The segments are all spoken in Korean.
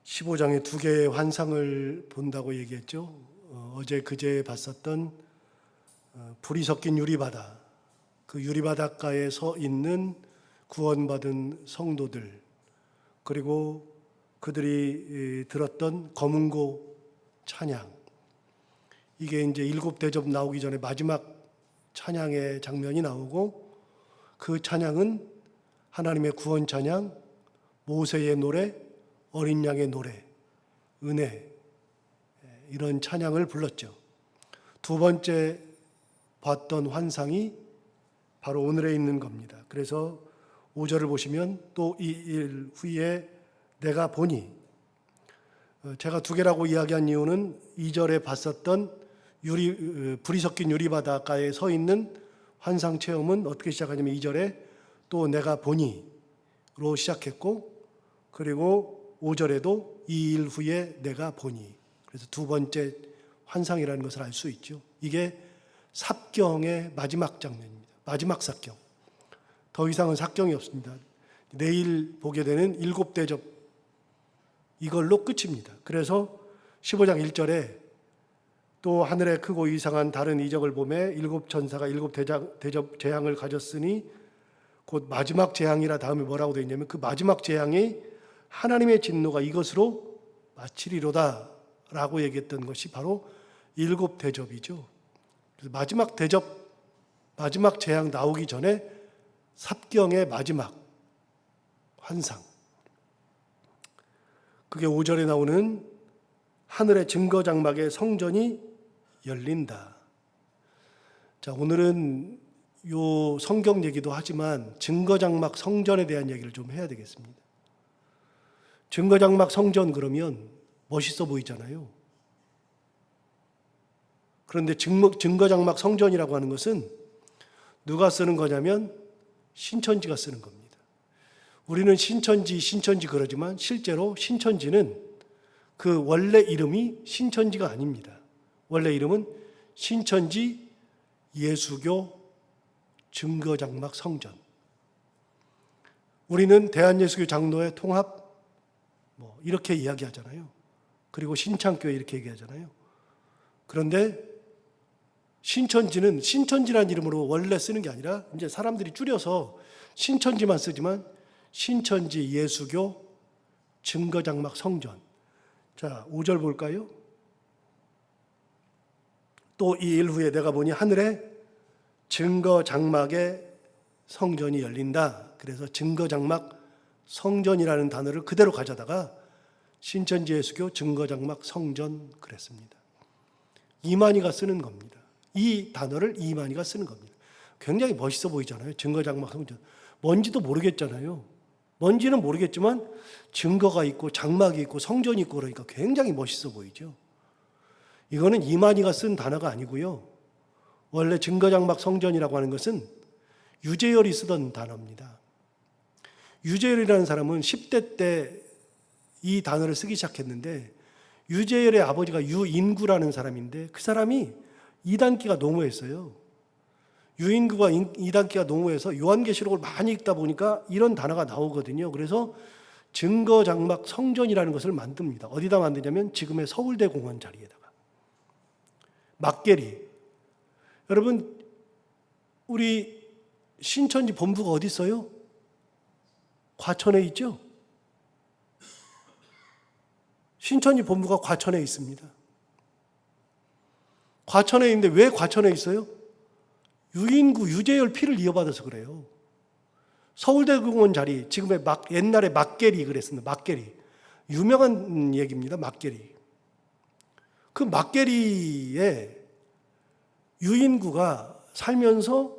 15장에 두 개의 환상을 본다고 얘기했죠. 어제 그제 봤었던 불이 섞인 유리바다, 그 유리바닷가에 서 있는 구원받은 성도들, 그리고 그들이 들었던 검은고 찬양, 이게 이제 일곱 대접 나오기 전에 마지막 찬양의 장면이 나오고, 그 찬양은 하나님의 구원 찬양, 모세의 노래, 어린 양의 노래, 은혜, 이런 찬양을 불렀죠. 두 번째 봤던 환상이 바로 오늘에 있는 겁니다. 그래서 5절을 보시면 또 이 일 후에 내가 보니, 제가 두 개라고 이야기한 이유는 2절에 봤었던 불이 섞인 유리바닷가에 서 있는 환상 체험은 어떻게 시작하냐면 2절에 또 내가 보니로 시작했고, 그리고 5절에도 이 일 후에 내가 보니, 그래서 두 번째 환상이라는 것을 알 수 있죠. 이게 삽경의 마지막 장면입니다. 마지막 삽경. 더 이상은 삽경이 없습니다. 내일 보게 되는 일곱 대접, 이걸로 끝입니다. 그래서 15장 1절에 또 하늘에 크고 이상한 다른 이적을 보매 일곱 천사가 일곱 대접 재앙을 가졌으니 곧 마지막 재앙이라 다음에 뭐라고 되어 있냐면 그 마지막 재앙이 하나님의 진노가 이것으로 마치리로다 라고 얘기했던 것이 바로 일곱 대접이죠. 그래서 마지막 대접, 마지막 재앙 나오기 전에 삽경의 마지막 환상, 그게 5절에 나오는 하늘의 증거장막의 성전이 열린다. 자, 오늘은 요 성경 얘기도 하지만 증거장막 성전에 대한 얘기를 좀 해야 되겠습니다. 증거장막 성전 그러면 멋있어 보이잖아요. 그런데 증거장막 성전이라고 하는 것은 누가 쓰는 거냐면 신천지가 쓰는 겁니다. 우리는 신천지 그러지만 실제로 신천지는 그 원래 이름이 신천지가 아닙니다. 원래 이름은 신천지 예수교 증거장막 성전. 우리는 대한예수교 장로회 통합 이렇게 이야기하잖아요. 그리고 신창교회 이렇게 얘기하잖아요. 그런데 신천지는 신천지라는 이름으로 원래 쓰는 게 아니라 이제 사람들이 줄여서 신천지만 쓰지만 신천지 예수교 증거장막 성전. 자, 5절 볼까요? 또 이 일 후에 내가 보니 하늘에 증거장막의 성전이 열린다. 그래서 증거장막 성전이라는 단어를 그대로 가져다가 신천지 예수교 증거장막 성전 그랬습니다. 이만희가 쓰는 겁니다. 이 단어를 이만희가 쓰는 겁니다. 굉장히 멋있어 보이잖아요. 증거장막 성전. 뭔지도 모르겠잖아요. 뭔지는 모르겠지만 증거가 있고 장막이 있고 성전이 있고 그러니까 굉장히 멋있어 보이죠. 이거는 이만희가 쓴 단어가 아니고요. 원래 증거장막 성전이라고 하는 것은 유재열이 쓰던 단어입니다. 유재열이라는 사람은 10대 때 이 단어를 쓰기 시작했는데, 유재열의 아버지가 유인구라는 사람인데 그 사람이 이단기가 농후했어요. 유인구가 이단기가 농후해서 요한계시록을 많이 읽다 보니까 이런 단어가 나오거든요. 그래서 증거장막 성전이라는 것을 만듭니다. 어디다 만드냐면 지금의 서울대 공원 자리에다가. 막계리. 여러분, 우리 신천지 본부가 어디 있어요? 과천에 있죠? 신천지 본부가 과천에 있습니다. 과천에 있는데 왜 과천에 있어요? 유인구, 유재열 피를 이어받아서 그래요. 서울대공원 자리, 지금의 옛날에 막계리 그랬습니다. 막계리. 유명한 얘기입니다. 막계리. 그 막계리에 유인구가 살면서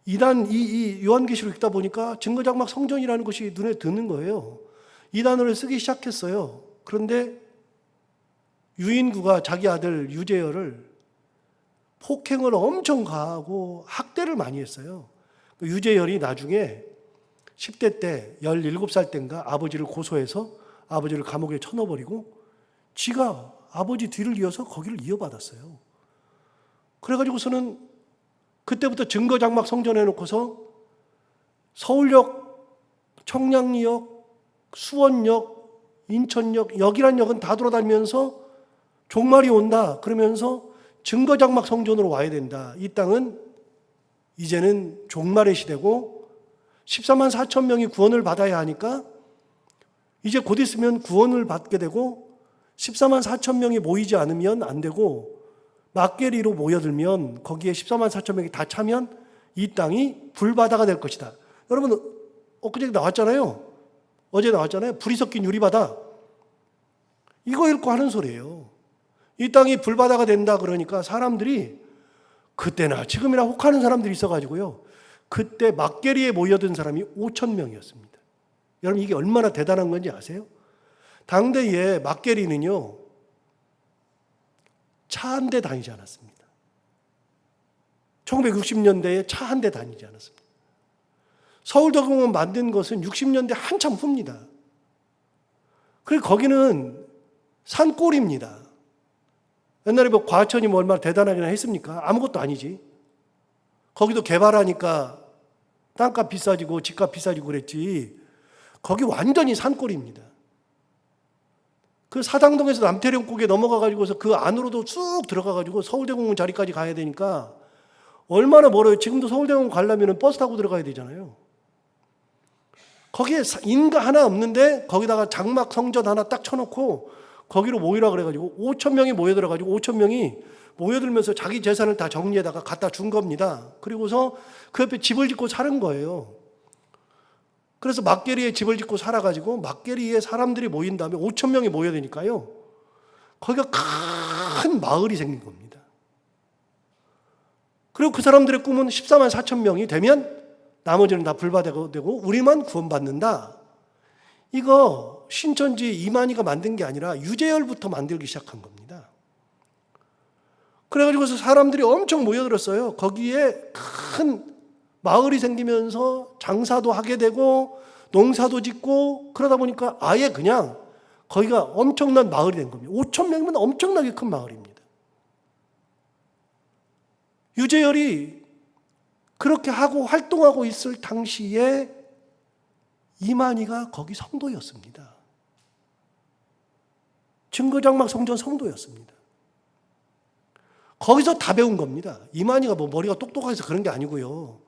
이 요한계시록 읽다 보니까 증거장막 성전이라는 것이 눈에 드는 거예요. 이 단어를 쓰기 시작했어요. 그런데 유인구가 자기 아들 유재열을 폭행을 엄청 가하고 학대를 많이 했어요. 유재열이 나중에 10대 때 17살 때인가 아버지를 고소해서 아버지를 감옥에 쳐넣어버리고 지가 아버지 뒤를 이어서 거기를 이어받았어요. 그래가지고서는 그때부터 증거장막 성전 해놓고서 서울역, 청량리역, 수원역, 인천역, 역이란 역은 다 돌아다니면서 종말이 온다 그러면서 증거장막 성전으로 와야 된다. 이 땅은 이제는 종말의 시대고 14만 4천 명이 구원을 받아야 하니까 이제 곧 있으면 구원을 받게 되고 14만 4천 명이 모이지 않으면 안 되고 막게리로 모여들면 거기에 14만 4천 명이 다 차면 이 땅이 불바다가 될 것이다. 여러분 엊그제 나왔잖아요. 어제 나왔잖아요. 불이 섞인 유리바다. 이거 읽고 하는 소리예요. 이 땅이 불바다가 된다 그러니까 사람들이 그때나 지금이나 혹하는 사람들이 있어가지고요. 그때 막게리에 모여든 사람이 5천 명이었습니다. 여러분 이게 얼마나 대단한 건지 아세요? 당대에 막게리는요. 차 한 대 다니지 않았습니다. 1960년대에 차 한 대 다니지 않았습니다. 서울대공원 만든 것은 60년대 한참 후입니다. 그리고 거기는 산골입니다. 옛날에 뭐 과천이 뭐 얼마나 대단하기나 했습니까? 아무것도 아니지. 거기도 개발하니까 땅값 비싸지고 집값 비싸지고 그랬지. 거기 완전히 산골입니다. 그 사당동에서 남태령국에 넘어가가지고서 그 안으로도 쑥 들어가가지고 서울대공원 자리까지 가야 되니까 얼마나 멀어요. 지금도 서울대공원 가려면 버스 타고 들어가야 되잖아요. 거기에 인가 하나 없는데 거기다가 장막 성전 하나 딱 쳐놓고 거기로 모이라 그래가지고 5천 명이 모여들어가지고 5천 명이 모여들면서 자기 재산을 다 정리에다가 갖다 준 겁니다. 그리고서 그 옆에 집을 짓고 사는 거예요. 그래서 막게리에 집을 짓고 살아가지고 막게리에 사람들이 모인 다음에 5천 명이 모여야 되니까요. 거기가 큰 마을이 생긴 겁니다. 그리고 그 사람들의 꿈은 14만 4천 명이 되면 나머지는 다 불바다가 되고 우리만 구원받는다. 이거 신천지 이만희가 만든 게 아니라 유재열부터 만들기 시작한 겁니다. 그래가지고서 사람들이 엄청 모여들었어요. 거기에 큰 마을이 생기면서 장사도 하게 되고 농사도 짓고 그러다 보니까 아예 그냥 거기가 엄청난 마을이 된 겁니다. 5천 명이면 엄청나게 큰 마을입니다. 유재열이 그렇게 하고 활동하고 있을 당시에 이만희가 거기 성도였습니다. 증거장막 성전 성도였습니다. 거기서 다 배운 겁니다. 이만희가 뭐 머리가 똑똑해서 그런 게 아니고요.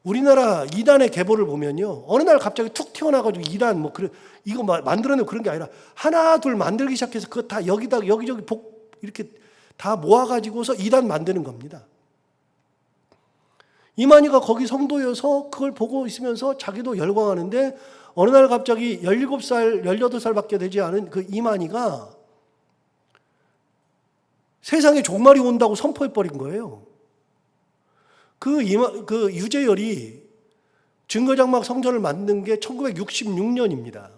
우리나라 이단의 계보를 보면요. 어느 날 갑자기 툭 튀어나와가지고 이단 뭐 그래 이거 만들어내고 그런 게 아니라 하나 둘 만들기 시작해서 그거 다 여기다 여기저기 이렇게 다 모아가지고서 이단 만드는 겁니다. 이만희가 거기 성도여서 그걸 보고 있으면서 자기도 열광하는데 어느 날 갑자기 17살, 18살밖에 되지 않은 그 이만희가 세상에 종말이 온다고 선포해버린 거예요. 그 유재열이 증거장막 성전을 만든 게 1966년입니다.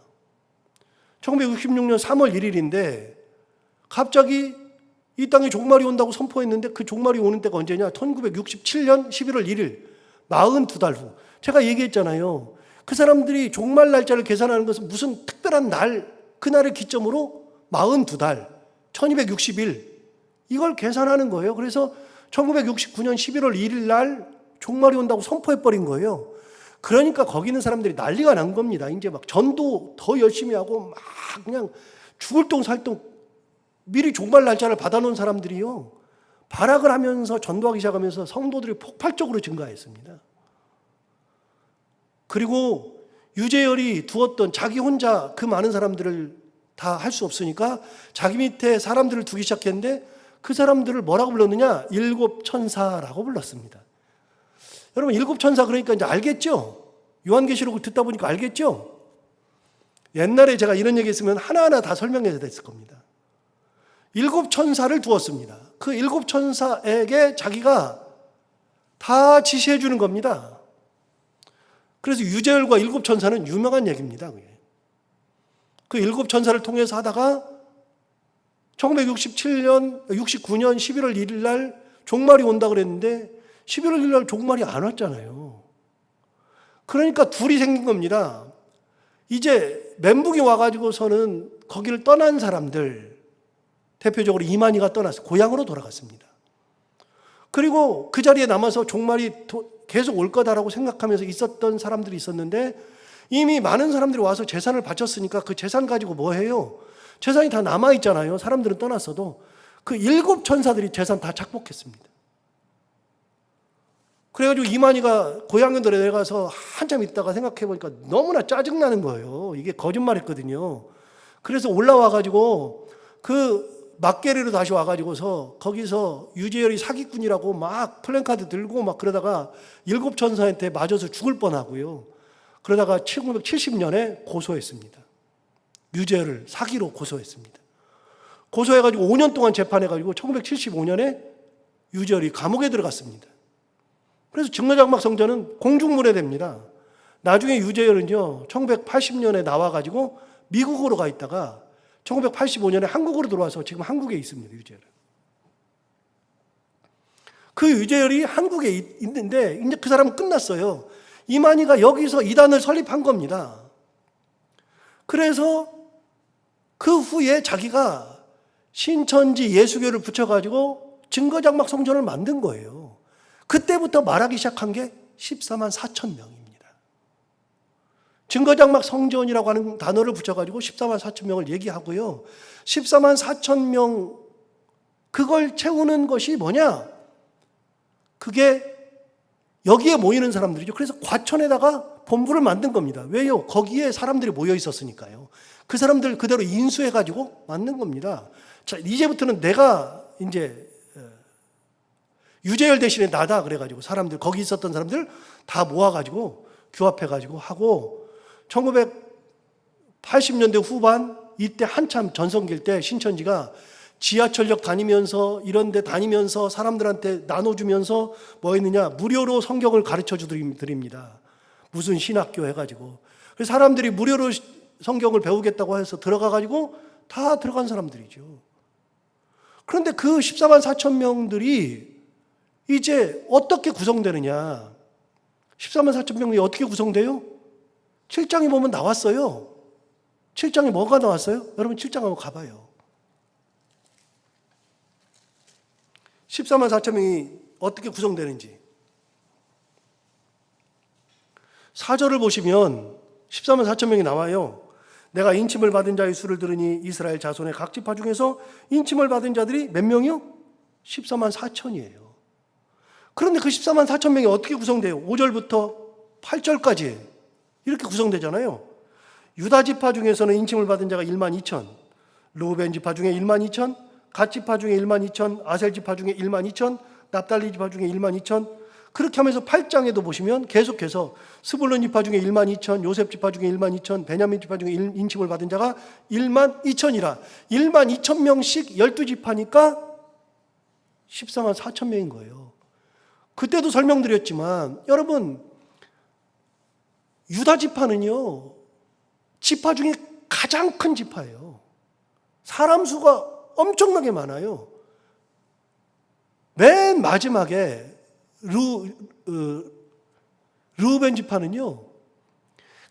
1966년 3월 1일인데 갑자기 이 땅에 종말이 온다고 선포했는데 그 종말이 오는 때가 언제냐? 1967년 11월 1일 42달 후. 제가 얘기했잖아요. 그 사람들이 종말 날짜를 계산하는 것은 무슨 특별한 날, 그날을 기점으로 42달, 1260일 이걸 계산하는 거예요. 그래서 1969년 11월 1일 날 종말이 온다고 선포해버린 거예요. 그러니까 거기 있는 사람들이 난리가 난 겁니다. 이제 막 전도 더 열심히 하고 막 그냥 죽을 똥 살 똥 미리 종말 날짜를 받아놓은 사람들이요. 발악을 하면서 전도하기 시작하면서 성도들이 폭발적으로 증가했습니다. 그리고 유재열이 두었던 자기 혼자 그 많은 사람들을 다 할 수 없으니까 자기 밑에 사람들을 두기 시작했는데 그 사람들을 뭐라고 불렀느냐? 일곱 천사라고 불렀습니다. 여러분 일곱 천사 그러니까 이제 알겠죠? 요한계시록을 듣다 보니까 알겠죠? 옛날에 제가 이런 얘기 했으면 하나하나 다 설명해야 됐을 겁니다. 일곱 천사를 두었습니다. 그 일곱 천사에게 자기가 다 지시해 주는 겁니다. 그래서 유재열과 일곱 천사는 유명한 얘기입니다. 그 일곱 천사를 통해서 하다가 1969년 11월 1일 날 종말이 온다 그랬는데 11월 1일 날 종말이 안 왔잖아요. 그러니까 둘이 생긴 겁니다. 이제 멘붕이 와가지고서는 거기를 떠난 사람들, 대표적으로 이만희가 떠났어요. 고향으로 돌아갔습니다. 그리고 그 자리에 남아서 종말이 계속 올 거다라고 생각하면서 있었던 사람들이 있었는데 이미 많은 사람들이 와서 재산을 바쳤으니까 그 재산 가지고 뭐 해요? 재산이 다 남아있잖아요. 사람들은 떠났어도. 그 7 천사들이 재산 다 착복했습니다. 그래가지고 이만희가 고향에 내려가서 한참 있다가 생각해보니까 너무나 짜증나는 거예요. 이게 거짓말했거든요. 그래서 올라와가지고 그 막계리로 다시 와가지고서 거기서 유재열이 사기꾼이라고 막 플랜카드 들고 막 그러다가 7 천사한테 맞아서 죽을 뻔하고요. 그러다가 1970년에 고소했습니다. 유재열을 사기로 고소했습니다. 고소해가지고 5년 동안 재판해가지고 1975년에 유재열이 감옥에 들어갔습니다. 그래서 증거장막 성전은 공중분해됩니다. 나중에 유재열은요 1980년에 나와가지고 미국으로 가 있다가 1985년에 한국으로 들어와서 지금 한국에 있습니다. 유재열은. 그 유재열이 한국에 있는데 이제 그 사람은 끝났어요. 이만희가 여기서 이단을 설립한 겁니다. 그래서 그 후에 자기가 신천지 예수교를 붙여가지고 증거장막 성전을 만든 거예요. 그때부터 말하기 시작한 게 14만 4천 명입니다. 증거장막 성전이라고 하는 단어를 붙여가지고 14만 4천 명을 얘기하고요. 14만 4천 명 그걸 채우는 것이 뭐냐? 그게 여기에 모이는 사람들이죠. 그래서 과천에다가 본부를 만든 겁니다. 왜요? 거기에 사람들이 모여 있었으니까요. 그 사람들 그대로 인수해가지고 만든 겁니다. 자, 이제부터는 내가 이제 유재열 대신에 나다 그래가지고 사람들 거기 있었던 사람들 다 모아가지고 규합해가지고 하고 1980년대 후반 이때 한참 전성기일 때 신천지가 지하철역 다니면서 이런 데 다니면서 사람들한테 나눠주면서 뭐 했느냐 무료로 성경을 가르쳐 드립니다. 무슨 신학교 해가지고 그래서 사람들이 무료로 성경을 배우겠다고 해서 들어가가지고 다 들어간 사람들이죠. 그런데 그 14만 4천 명들이 이제 어떻게 구성되느냐 14만 4천 명이 어떻게 구성돼요? 7장에 보면 나왔어요. 7장에 뭐가 나왔어요? 여러분 7장 한번 가봐요. 14만 4천 명이 어떻게 구성되는지 4절을 보시면 14만 4천 명이 나와요. 내가 인침을 받은 자의 수를 들으니 이스라엘 자손의 각 지파 중에서 인침을 받은 자들이 몇 명이요? 14만 4천이에요. 그런데 그 14만 4천 명이 어떻게 구성돼요? 5절부터 8절까지 이렇게 구성되잖아요. 유다 지파 중에서는 인침을 받은 자가 1만 2천, 르우벤 지파 중에 1만 2천, 갓 지파 중에 1만 2천, 아셀 지파 중에 1만 2천, 납달리 지파 중에 1만 2천. 그렇게 하면서 8장에도 보시면 계속해서 스불론 지파 중에 1만 2천, 요셉 지파 중에 1만 2천, 베냐민 지파 중에 인침을 받은 자가 1만 2천이라 1만 2천 명씩 12지파니까 14만 4천 명인 거예요. 그때도 설명드렸지만 여러분 유다 지파는요 지파 중에 가장 큰 지파예요. 사람 수가 엄청나게 많아요. 맨 마지막에 르우벤 지파는요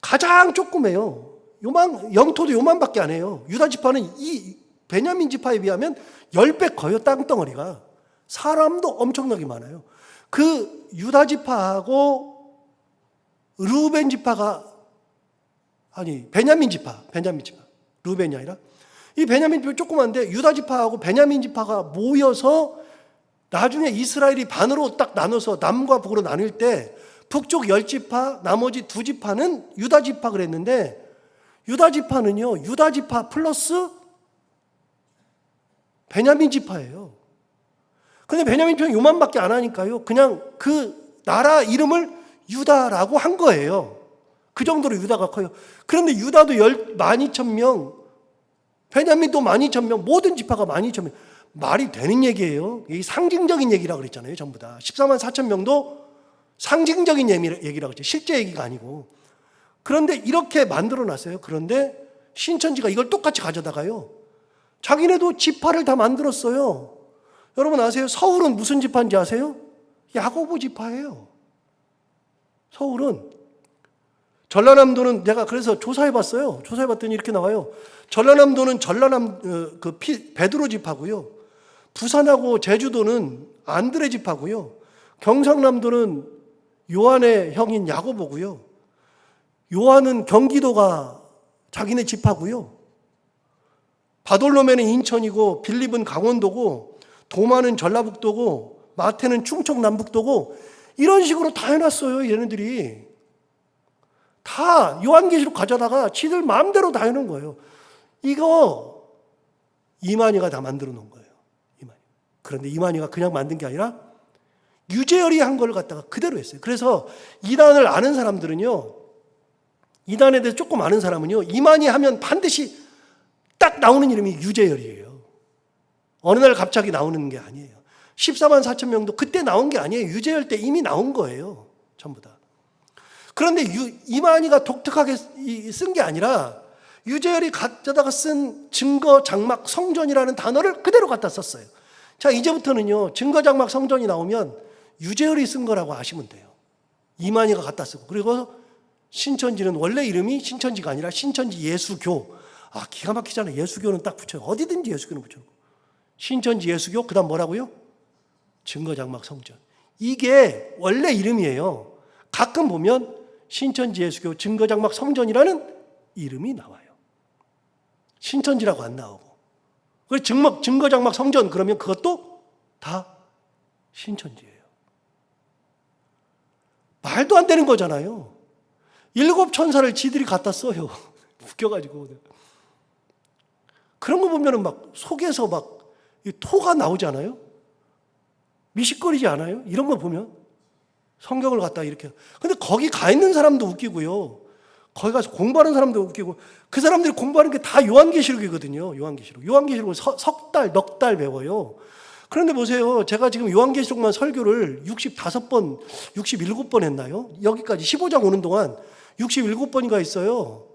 가장 조그매요. 영토도 요만밖에 안 해요. 유다 지파는 이 베냐민 지파에 비하면 10배 커요. 땅덩어리가. 사람도 엄청나게 많아요. 그 유다 지파하고 르우벤 지파가 베냐민 지파 르우벤이 아니라 이 베냐민 지파 조그만데 유다 지파하고 베냐민 지파가 모여서 나중에 이스라엘이 반으로 딱 나눠서 남과 북으로 나눌 때 북쪽 10지파 나머지 2지파는 유다 지파 그랬는데 유다 지파는요 유다 지파 플러스 베냐민 지파예요. 근데 베냐민 지파는 요만밖에 안 하니까요 그냥 그 나라 이름을 유다라고 한 거예요. 그 정도로 유다가 커요. 그런데 유다도 12,000명, 베냐민도 12,000명, 모든 지파가 12,000명. 말이 되는 얘기예요. 이 상징적인 얘기라고 그랬잖아요. 전부 다 14만 4천 명도 상징적인 얘기라고 했죠. 실제 얘기가 아니고. 그런데 이렇게 만들어놨어요. 그런데 신천지가 이걸 똑같이 가져다가요 자기네도 지파를 다 만들었어요. 여러분 아세요? 서울은 무슨 지파인지 아세요? 야고보 지파예요. 서울은. 전라남도는 내가 그래서 조사해봤어요. 조사해봤더니 이렇게 나와요. 전라남도는 베드로 지파고요. 부산하고 제주도는 안드레 지파고요. 경상남도는 요한의 형인 야고보고요. 요한은 경기도가 자기네 집하고요. 바돌로메는 인천이고, 빌립은 강원도고, 도마는 전라북도고, 마태는 충청남북도고, 이런 식으로 다 해놨어요. 얘네들이 다 요한계시록 가져다가 지들 마음대로 다 해놓은 거예요. 이거 이만희가 다 만들어 놓은 거예요. 이만희. 그런데 이만희가 그냥 만든 게 아니라 유재열이 한 걸 갖다가 그대로 했어요. 그래서 이단을 아는 사람들은요, 이단에 대해서 조금 아는 사람은요, 이만희 하면 반드시 딱 나오는 이름이 유재열이에요. 어느 날 갑자기 나오는 게 아니에요. 14만 4천 명도 그때 나온 게 아니에요. 유재열 때 이미 나온 거예요. 전부 다. 그런데 이만희가 독특하게 쓴 게 아니라 유재열이 가져다가 쓴 증거 장막 성전이라는 단어를 그대로 갖다 썼어요. 자, 이제부터는요, 증거 장막 성전이 나오면 유재열이 쓴 거라고 아시면 돼요. 이만희가 갖다 쓰고. 그리고 신천지는 원래 이름이 신천지가 아니라 신천지 예수교. 아, 기가 막히잖아요. 예수교는 딱 붙여요. 어디든지 예수교는 붙여요. 신천지 예수교, 그 다음 뭐라고요? 증거 장막 성전. 이게 원래 이름이에요. 가끔 보면 신천지 예수교 증거 장막 성전이라는 이름이 나와요. 신천지라고 안 나오고. 그래서 증거 장막 성전 그러면 그것도 다 신천지예요. 말도 안 되는 거잖아요. 7 천사를 지들이 갖다 써요. 웃겨가지고. 그런 거 보면은 막 속에서 막 토가 나오잖아요. 미식거리지 않아요? 이런 거 보면. 성경을 갖다 이렇게. 근데 거기 가 있는 사람도 웃기고요. 거기 가서 공부하는 사람도 웃기고. 그 사람들이 공부하는 게 다 요한계시록이거든요. 요한계시록을 석 달, 넉 달 배워요. 그런데 보세요. 제가 지금 요한계시록만 설교를 65번, 67번 했나요? 여기까지 15장 오는 동안 67번인가 있어요.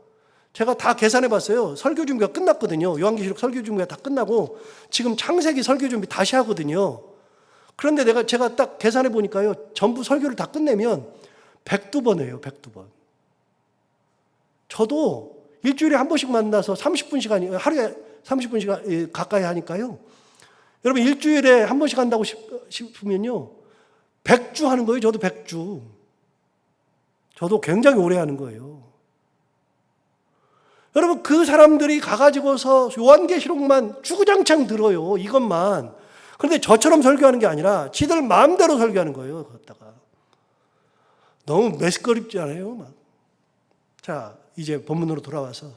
제가 다 계산해 봤어요. 설교 준비가 끝났거든요. 요한계시록 설교 준비가 다 끝나고 지금 창세기 설교 준비 다시 하거든요. 그런데 제가 딱 계산해 보니까요, 전부 설교를 다 끝내면 102번이에요. 102번. 저도 일주일에 한 번씩 만나서 30분 하루에 30분 가까이 하니까요. 여러분, 일주일에 한 번씩 한다고 싶으면요, 100주 하는 거예요. 저도 100주. 저도 굉장히 오래 하는 거예요. 여러분, 그 사람들이 가가지고서 요한계시록만 주구장창 들어요. 이것만. 그런데 저처럼 설교하는 게 아니라 지들 마음대로 설교하는 거예요. 그것다가. 너무 메스꺼립지 않아요? 막. 자, 이제 본문으로 돌아와서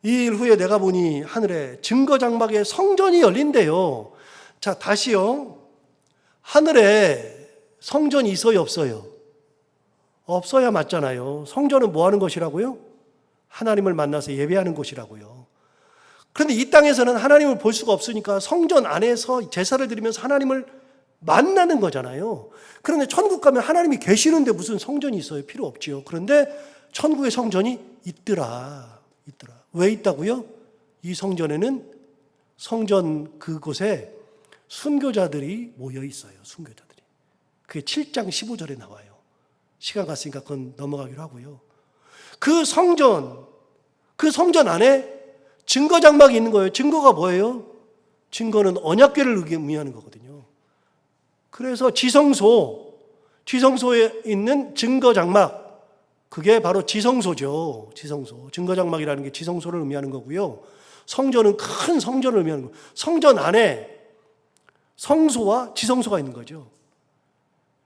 이 일 후에 내가 보니 하늘에 증거 장막에 성전이 열린대요. 자, 다시요. 하늘에 성전이 있어요, 없어요? 없어야 맞잖아요. 성전은 뭐 하는 것이라고요? 하나님을 만나서 예배하는 곳이라고요. 그런데 이 땅에서는 하나님을 볼 수가 없으니까 성전 안에서 제사를 드리면서 하나님을 만나는 거잖아요. 그런데 천국 가면 하나님이 계시는데 무슨 성전이 있어요? 필요 없지요. 그런데 천국의 성전이 있더라. 왜 있다고요? 이 성전에는 성전 그곳에 순교자들이 모여 있어요. 순교자들이. 그게 7장 15절에 나와요. 시간 갔으니까 그건 넘어가기로 하고요. 그 성전 안에 증거 장막이 있는 거예요. 증거가 뭐예요? 증거는 언약궤를 의미하는 거거든요. 그래서 지성소에 있는 증거 장막, 그게 바로 지성소죠. 지성소. 증거 장막이라는 게 지성소를 의미하는 거고요. 성전은 큰 성전을 의미하는 거예요. 성전 안에 성소와 지성소가 있는 거죠.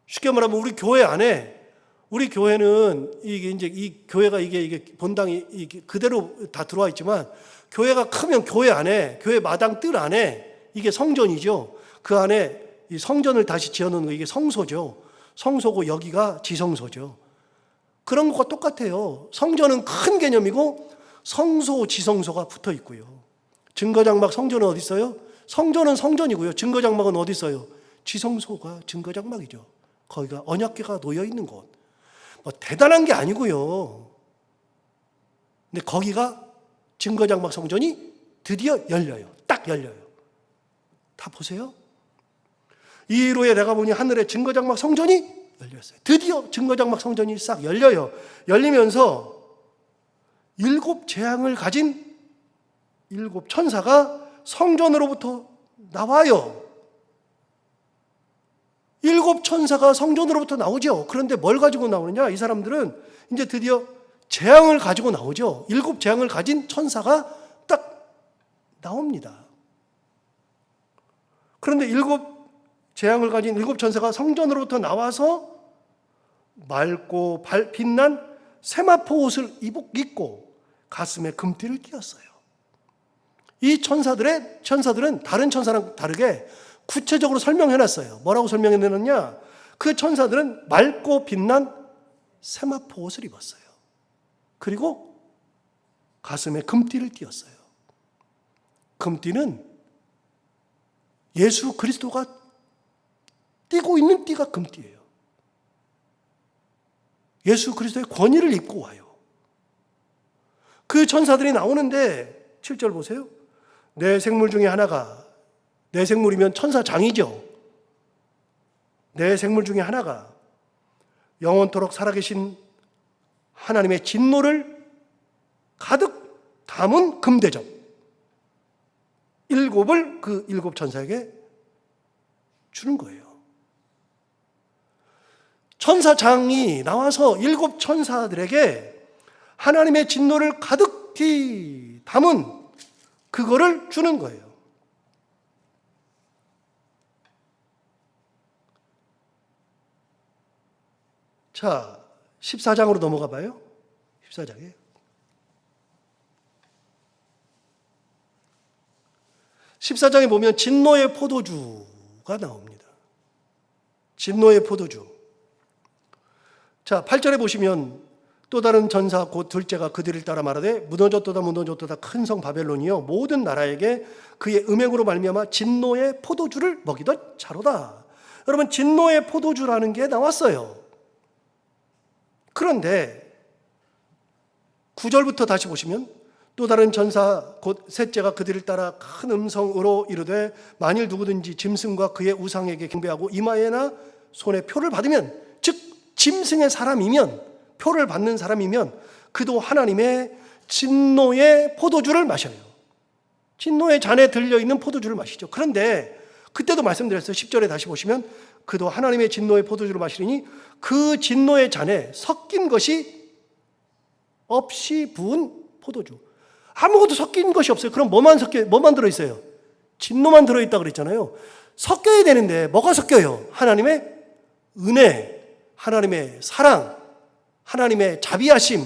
쉽게 말하면 우리 교회 안에, 우리 교회는 이 교회가 이게 본당이 그대로 다 들어와 있지만, 교회가 크면 교회 안에, 교회 마당 뜰 안에 이게 성전이죠. 그 안에 이 성전을 다시 지어놓는 거, 이게 성소죠. 성소고 여기가 지성소죠. 그런 것과 똑같아요. 성전은 큰 개념이고 성소, 지성소가 붙어 있고요. 증거장막 성전은 어디 있어요? 성전은 성전이고요. 증거장막은 어디 있어요? 지성소가 증거장막이죠. 거기가 언약궤가 놓여 있는 곳. 뭐 대단한 게 아니고요. 근데 거기가 증거장막 성전이 드디어 열려요. 딱 열려요. 다 보세요. 이 일 후에 내가 보니 하늘에 증거장막 성전이 열렸어요. 드디어 증거장막 성전이 싹 열려요. 열리면서 7 재앙을 가진 7 천사가 성전으로부터 나와요. 일곱 천사가 성전으로부터 나오죠. 그런데 뭘 가지고 나오느냐? 이 사람들은 이제 드디어 재앙을 가지고 나오죠. 일곱 재앙을 가진 천사가 딱 나옵니다. 그런데 일곱 재앙을 가진 일곱 천사가 성전으로부터 나와서 맑고 빛난 세마포 옷을 입고 가슴에 금띠를 띄었어요. 이 천사들은 다른 천사랑 다르게 구체적으로 설명해놨어요. 뭐라고 설명해놨냐? 그 천사들은 맑고 빛난 세마포 옷을 입었어요. 그리고 가슴에 금띠를 띄었어요. 금띠는 예수 그리스도가 띄고 있는 띠가 금띠예요. 예수 그리스도의 권위를 입고 와요. 그 천사들이 나오는데 7절 보세요. 네 생물 중에 하나가, 네 생물이면 천사장이죠. 네 생물 중에 하나가 영원토록 살아계신 하나님의 진노를 가득 담은 금대접 일곱을 그 일곱 천사에게 주는 거예요. 천사장이 나와서 일곱 천사들에게 하나님의 진노를 가득히 담은 그거를 주는 거예요. 자, 14장으로 넘어가 봐요. 14장에. 14장에 보면 진노의 포도주가 나옵니다. 진노의 포도주. 자, 8절에 보시면 또 다른 전사 곧 둘째가 그들을 따라 말하되 무너졌도다 무너졌도다 큰 성 바벨론이요 모든 나라에게 그의 음행으로 말미암아 진노의 포도주를 먹이던 자로다. 여러분, 진노의 포도주라는 게 나왔어요. 그런데 9절부터 다시 보시면 또 다른 전사 곧 셋째가 그들을 따라 큰 음성으로 이르되 만일 누구든지 짐승과 그의 우상에게 경배하고 이마에나 손에 표를 받으면, 즉 짐승의 사람이면, 표를 받는 사람이면 그도 하나님의 진노의 포도주를 마셔요. 진노의 잔에 들려있는 포도주를 마시죠. 그런데 그때도 말씀드렸어요. 10절에 다시 보시면 그도 하나님의 진노의 포도주를 마시리니 그 진노의 잔에 섞인 것이 없이 부은 포도주. 아무것도 섞인 것이 없어요. 그럼 뭐만 들어있어요? 진노만 들어있다 그랬잖아요. 섞여야 되는데 뭐가 섞여요? 하나님의 은혜, 하나님의 사랑, 하나님의 자비하심,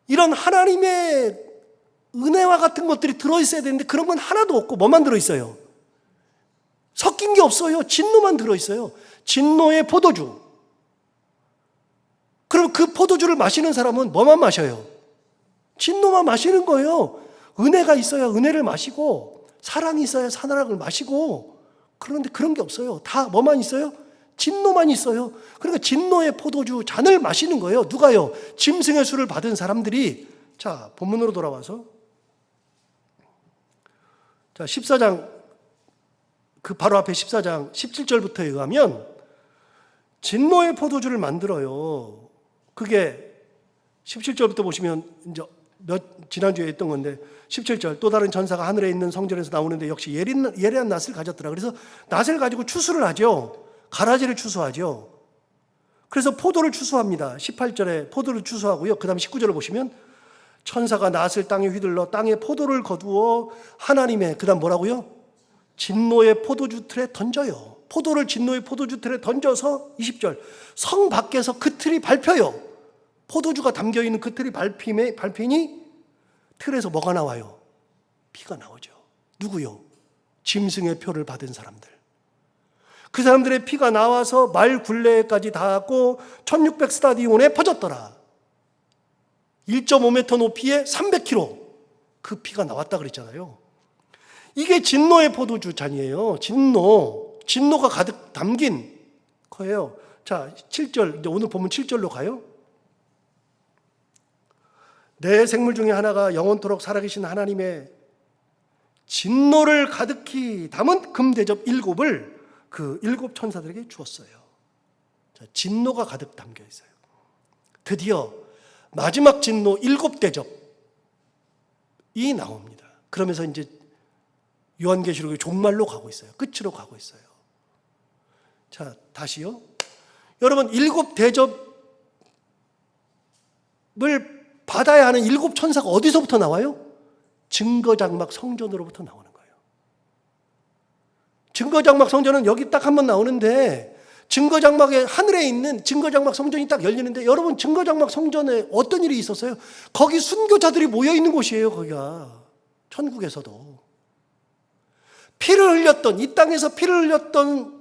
이런 하나님의 은혜와 같은 것들이 들어있어야 되는데 그런 건 하나도 없고 뭐만 들어있어요? 섞인 게 없어요. 진노만 들어있어요. 진노의 포도주. 그럼 그 포도주를 마시는 사람은 뭐만 마셔요? 진노만 마시는 거예요. 은혜가 있어야 은혜를 마시고, 사랑이 있어야 사랑을 마시고, 그런데 그런 게 없어요. 다 뭐만 있어요? 진노만 있어요. 그러니까 진노의 포도주 잔을 마시는 거예요. 누가요? 짐승의 수를 받은 사람들이. 자, 본문으로 돌아와서 자, 14장 그 바로 앞에 14장 17절부터에 의하면 진노의 포도주를 만들어요. 그게 17절부터 보시면 이제 지난주에 했던 건데 17절 또 다른 전사가 하늘에 있는 성전에서 나오는데 역시 예리한 낫을 가졌더라. 그래서 낫을 가지고 추수를 하죠. 가라지를 추수하죠. 그래서 포도를 추수합니다. 18절에 포도를 추수하고요. 그 다음 19절을 보시면 천사가 낫을 땅에 휘둘러 땅에 포도를 거두어 하나님의, 그 다음 뭐라고요? 진노의 포도주 틀에 던져요. 포도를 진노의 포도주 틀에 던져서 20절 성 밖에서 그 틀이 밟혀요. 포도주가 담겨있는 그 틀이 밟히니 틀에서 뭐가 나와요? 피가 나오죠. 누구요? 짐승의 표를 받은 사람들. 그 사람들의 피가 나와서 말 굴레까지 닿았고 1600 스타디온에 퍼졌더라. 1.5m 높이에 300km 그 피가 나왔다 그랬잖아요. 이게 진노의 포도주 잔이에요. 진노가 가득 담긴 거예요. 자, 7절, 이제 오늘 보면 7절로 가요. 내 생물 중에 하나가 영원토록 살아계신 하나님의 진노를 가득히 담은 금대접 일곱을 그 일곱 천사들에게 주었어요. 자, 진노가 가득 담겨 있어요. 드디어 마지막 진노 일곱 대접이 나옵니다. 그러면서 이제 요한계시록의 종말로 가고 있어요. 끝으로 가고 있어요. 자, 다시요. 여러분, 7 대접을 받아야 하는 7 천사가 어디서부터 나와요? 증거장막 성전으로부터 나오는 거예요. 증거장막 성전은 여기 딱 한 번 나오는데, 증거장막에 하늘에 있는 증거장막 성전이 딱 열리는데, 여러분, 증거장막 성전에 어떤 일이 있었어요? 거기 순교자들이 모여 있는 곳이에요. 거기가 천국에서도 피를 흘렸던, 이 땅에서 피를 흘렸던,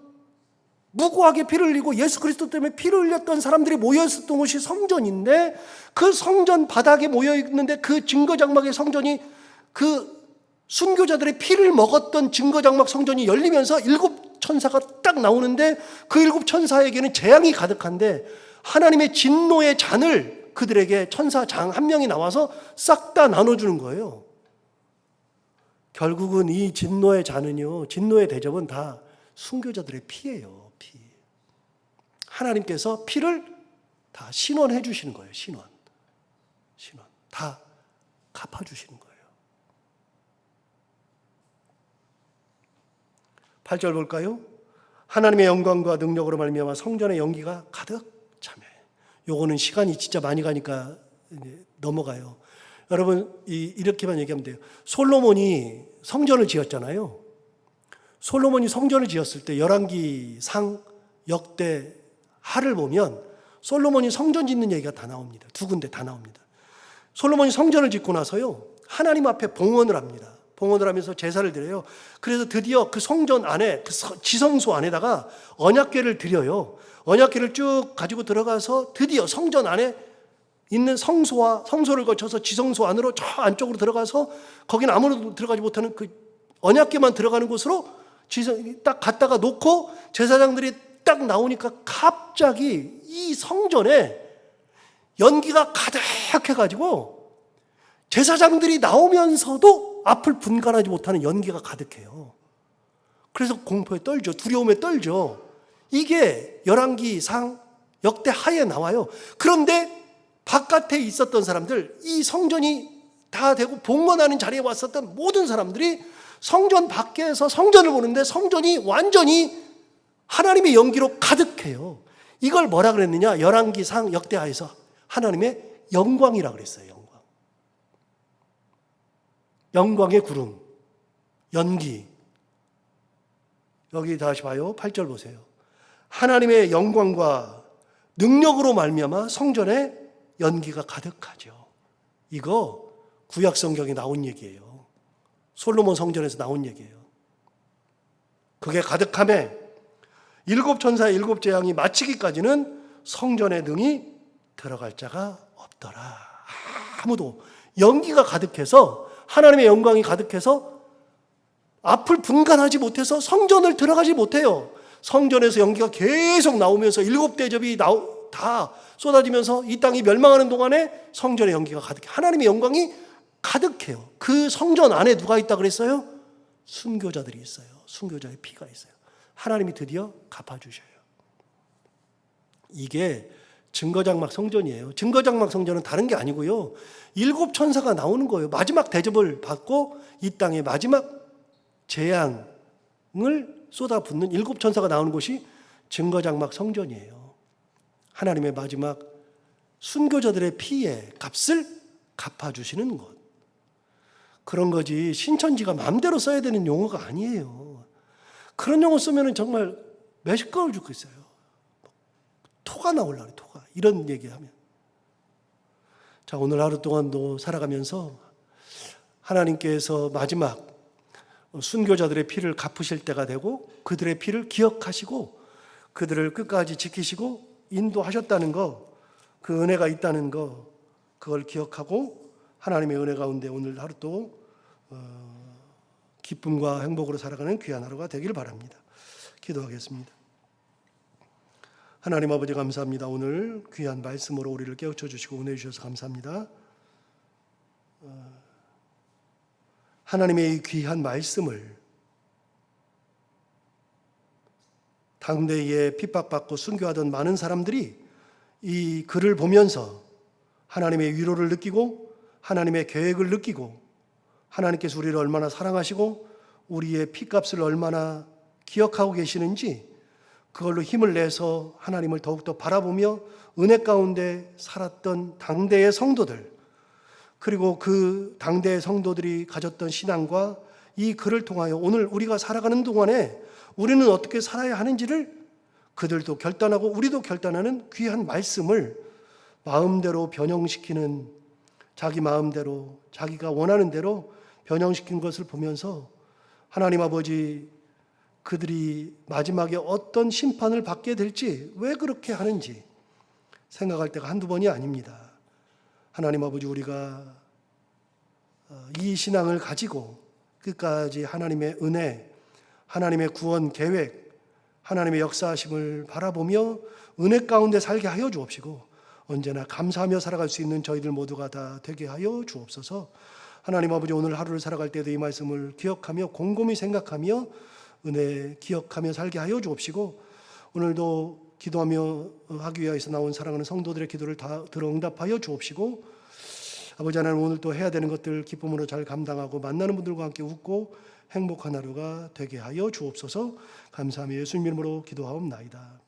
무고하게 피를 흘리고 예수 그리스도 때문에 피를 흘렸던 사람들이 모여 있었던 곳이 성전인데, 그 성전 바닥에 모여 있는데, 그 증거장막의 성전이, 그 순교자들의 피를 먹었던 증거장막 성전이 열리면서 7 천사가 딱 나오는데, 그 7 천사에게는 재앙이 가득한데, 하나님의 진노의 잔을 그들에게 천사장 한 명이 나와서 싹 다 나눠주는 거예요. 결국은 이 진노의 잔은요, 진노의 대접은 다 순교자들의 피예요. 피. 하나님께서 피를 다 신원해 주시는 거예요. 신원. 다 갚아주시는 거예요. 8절 볼까요? 하나님의 영광과 능력으로 말미암아 성전의 연기가 가득 차매. 요거는 시간이 진짜 많이 가니까 넘어가요. 여러분, 이렇게만 얘기하면 돼요. 솔로몬이 성전을 지었잖아요. 솔로몬이 성전을 지었을 때 열왕기상, 역대, 하를 보면 솔로몬이 성전 짓는 얘기가 다 나옵니다. 2군데 다 나옵니다. 솔로몬이 성전을 짓고 나서요, 하나님 앞에 봉헌을 합니다. 봉헌을 하면서 제사를 드려요. 그래서 드디어 그 성전 안에, 그 지성소 안에다가 언약궤를 드려요. 언약궤를 쭉 가지고 들어가서 드디어 성전 안에 있는 성소를 거쳐서 지성소 안으로 저 안쪽으로 들어가서, 거기는 아무도 들어가지 못하는 그 언약궤만 들어가는 곳으로 딱 갖다가 놓고, 제사장들이 딱 나오니까 갑자기 이 성전에 연기가 가득해가지고 제사장들이 나오면서도 앞을 분간하지 못하는 연기가 가득해요. 그래서 공포에 떨죠. 두려움에 떨죠. 이게 열왕기상, 역대 하에 나와요. 그런데 바깥에 있었던 사람들, 이 성전이 다 되고 봉헌하는 자리에 왔었던 모든 사람들이 성전 밖에서 성전을 보는데, 성전이 완전히 하나님의 연기로 가득해요. 이걸 뭐라 그랬느냐? 열왕기상, 역대하에서 하나님의 영광이라 그랬어요. 영광의 구름, 연기. 여기 다시 봐요. 8절 보세요. 하나님의 영광과 능력으로 말미암아 성전에 연기가 가득하죠. 이거 구약 성경에 나온 얘기예요. 솔로몬 성전에서 나온 얘기예요. 그게 가득함에 7 천사의 7 재앙이 마치기까지는 성전에 능히 들어갈 자가 없더라. 아무도. 연기가 가득해서, 하나님의 영광이 가득해서 앞을 분간하지 못해서 성전을 들어가지 못해요. 성전에서 연기가 계속 나오면서 7 대접이 다 쏟아지면서 이 땅이 멸망하는 동안에 성전의 연기가 가득해. 하나님의 영광이 가득해요. 그 성전 안에 누가 있다 그랬어요? 순교자들이 있어요. 순교자의 피가 있어요. 하나님이 드디어 갚아주셔요. 이게 증거장막 성전이에요. 증거장막 성전은 다른 게 아니고요, 7 천사가 나오는 거예요. 마지막 대접을 받고 이 땅에 마지막 재앙을 쏟아붓는 7 천사가 나오는 곳이 증거장막 성전이에요. 하나님의 마지막 순교자들의 피의 값을 갚아주시는 것. 그런 거지, 신천지가 마음대로 써야 되는 용어가 아니에요. 그런 용어 쓰면 정말 매식거울 죽겠어요. 토가 나오려고, 토가. 이런 얘기하면. 자, 오늘 하루 동안도 살아가면서 하나님께서 마지막 순교자들의 피를 갚으실 때가 되고, 그들의 피를 기억하시고 그들을 끝까지 지키시고 인도하셨다는 거, 그 은혜가 있다는 거, 그걸 기억하고 하나님의 은혜 가운데 오늘 하루도 기쁨과 행복으로 살아가는 귀한 하루가 되기를 바랍니다. 기도하겠습니다. 하나님 아버지, 감사합니다. 오늘 귀한 말씀으로 우리를 깨우쳐 주시고 은혜 주셔서 감사합니다. 하나님의 이 귀한 말씀을 당대에 핍박받고 순교하던 많은 사람들이 이 글을 보면서 하나님의 위로를 느끼고 하나님의 계획을 느끼고, 하나님께서 우리를 얼마나 사랑하시고 우리의 피값을 얼마나 기억하고 계시는지, 그걸로 힘을 내서 하나님을 더욱더 바라보며 은혜 가운데 살았던 당대의 성도들, 그리고 그 당대의 성도들이 가졌던 신앙과 이 글을 통하여 오늘 우리가 살아가는 동안에 우리는 어떻게 살아야 하는지를 그들도 결단하고 우리도 결단하는 귀한 말씀을 마음대로 변형시키는, 자기 마음대로 자기가 원하는 대로 변형시킨 것을 보면서 하나님 아버지, 그들이 마지막에 어떤 심판을 받게 될지, 왜 그렇게 하는지 생각할 때가 한두 번이 아닙니다. 하나님 아버지, 우리가 이 신앙을 가지고 끝까지 하나님의 은혜, 하나님의 구원 계획, 하나님의 역사하심을 바라보며 은혜 가운데 살게 하여 주옵시고 언제나 감사하며 살아갈 수 있는 저희들 모두가 다 되게 하여 주옵소서. 하나님 아버지, 오늘 하루를 살아갈 때도 이 말씀을 기억하며 곰곰이 생각하며 은혜 기억하며 살게 하여 주옵시고 오늘도 기도하며 하기 위해서 나온 사랑하는 성도들의 기도를 다 들어 응답하여 주옵시고 아버지 하나님, 오늘 또 해야 되는 것들 기쁨으로 잘 감당하고 만나는 분들과 함께 웃고 행복한 하루가 되게 하여 주옵소서. 감사하며 예수님 이름으로 기도하옵나이다.